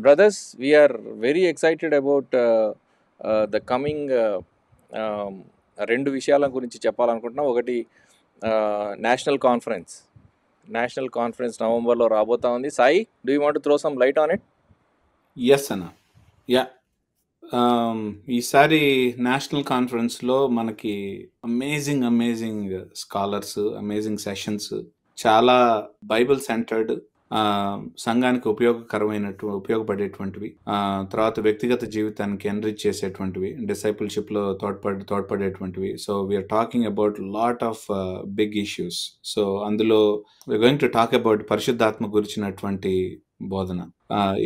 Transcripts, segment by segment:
brothers, we are very excited about the coming um, రెండు విషయాల గురించి చెప్పాలనుకుంటున్నాం. ఒకటి నేషనల్ కాన్ఫరెన్స్ నవంబర్లో రాబోతా ఉంది. Sai, do you want to throw some light on it? Yes అన్న. యా, ఈసారి నేషనల్ కాన్ఫరెన్స్లో మనకి అమేజింగ్ స్కాలర్స్, అమేజింగ్ సెషన్స్, చాలా బైబిల్ సెంటర్డ్, సంఘానికి ఉపయోగపడేటువంటివి, తర్వాత వ్యక్తిగత జీవితానికి ఎన్రిచ్ చేసేటువంటివి, డిసైపుల్షిప్లో తోడ్పడేటువంటివి. So we're talking about lot of big issues. So అందులో we're going to talk about పరిశుద్ధాత్మ గురించినటువంటి బోధన,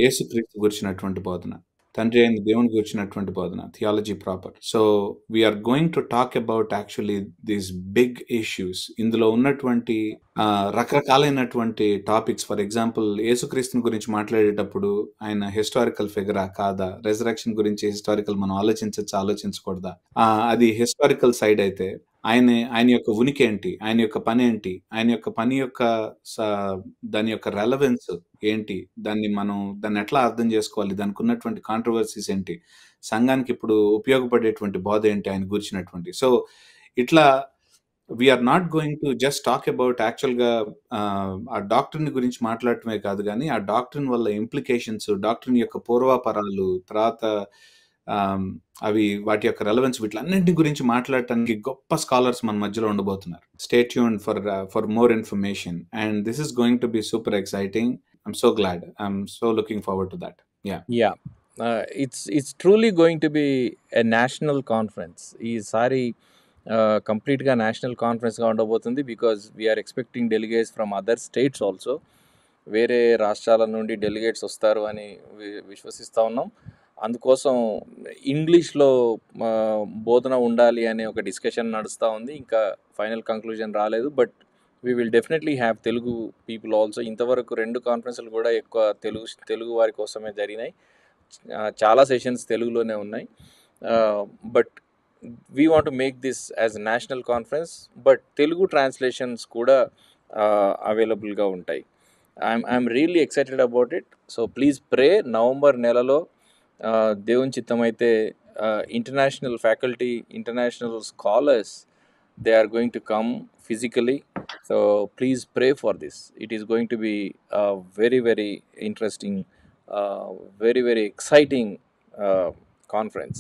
యేసుక్రీస్తు గురించినటువంటి బోధన, తండ్రి అయిన దేవుని గురించినటువంటి బోధన, theology proper. So we are going to talk about actually these big issues. ఇందులో ఉన్నటువంటి రకరకాలైనటువంటి టాపిక్స్. ఫర్ ఎగ్జాంపుల్, యేసుక్రీస్తుని గురించి మాట్లాడేటప్పుడు ఆయన హిస్టారికల్ ఫిగరా కాదా, రెజరెక్షన్ గురించి హిస్టారికల్ మనం ఆలోచించకూడదా, అది హిస్టారికల్ సైడ్ అయితే ఆయన యొక్క ఉనికి ఏంటి, ఆయన యొక్క పని ఏంటి, ఆయన యొక్క పని యొక్క దాని యొక్క రెలవెన్స్ ఏంటి, దాన్ని ఎట్లా అర్థం చేసుకోవాలి, దానికి ఉన్నటువంటి కాంట్రవర్సీస్ ఏంటి, సంఘానికి ఇప్పుడు ఉపయోగపడేటువంటి బోధ ఏంటి ఆయన గురించినటువంటి. సో ఇట్లా we are not going to just talk about యాక్చువల్గా ఆ డాక్టర్ని గురించి మాట్లాడటమే కాదు, కానీ ఆ డాక్టర్ని వల్ల ఇంప్లికేషన్స్, డాక్టర్ని యొక్క పూర్వాపరాలు, తర్వాత అవి వాటి యొక్క రెలవెన్స్, వీటిలన్నింటి గురించి మాట్లాడటానికి గొప్ప స్కాలర్స్ మన మధ్యలో ఉండబోతున్నారు. Stay tune for more information, and this is going to be super exciting. I'm so glad, I'm so looking forward to that. Yeah, it's truly going to be a national conference. ఈసారి కంప్లీట్గా national కాన్ఫరెన్స్గా ఉండబోతుంది. Because we're expecting delegates from other states also. వేరే రాష్ట్రాల నుండి delegates వస్తారు అని విశ్వసిస్తూ ఉన్నాం. అందుకోసం ఇంగ్లీష్లో బోధన ఉండాలి అనే ఒక డిస్కషన్ నడుస్తూ ఉంది. ఇంకా ఫైనల్ కంక్లూజన్ రాలేదు. But we will definitely have Telugu people also. ఇంతవరకు 2 కాన్ఫరెన్స్లు కూడా ఎక్కువ తెలుగు వారి కోసమే జరిగినాయి. చాలా సెషన్స్ తెలుగులోనే ఉన్నాయి. But we want to make this as national conference. But Telugu translations కూడా అవైలబుల్గా ఉంటాయి. I'm really excited about it. So please pray. November నెలలో దేవుని చిత్తం అయితే international faculty, international scholars, they are going to come physically. So please pray for this. It is going to be a very interesting, very exciting conference.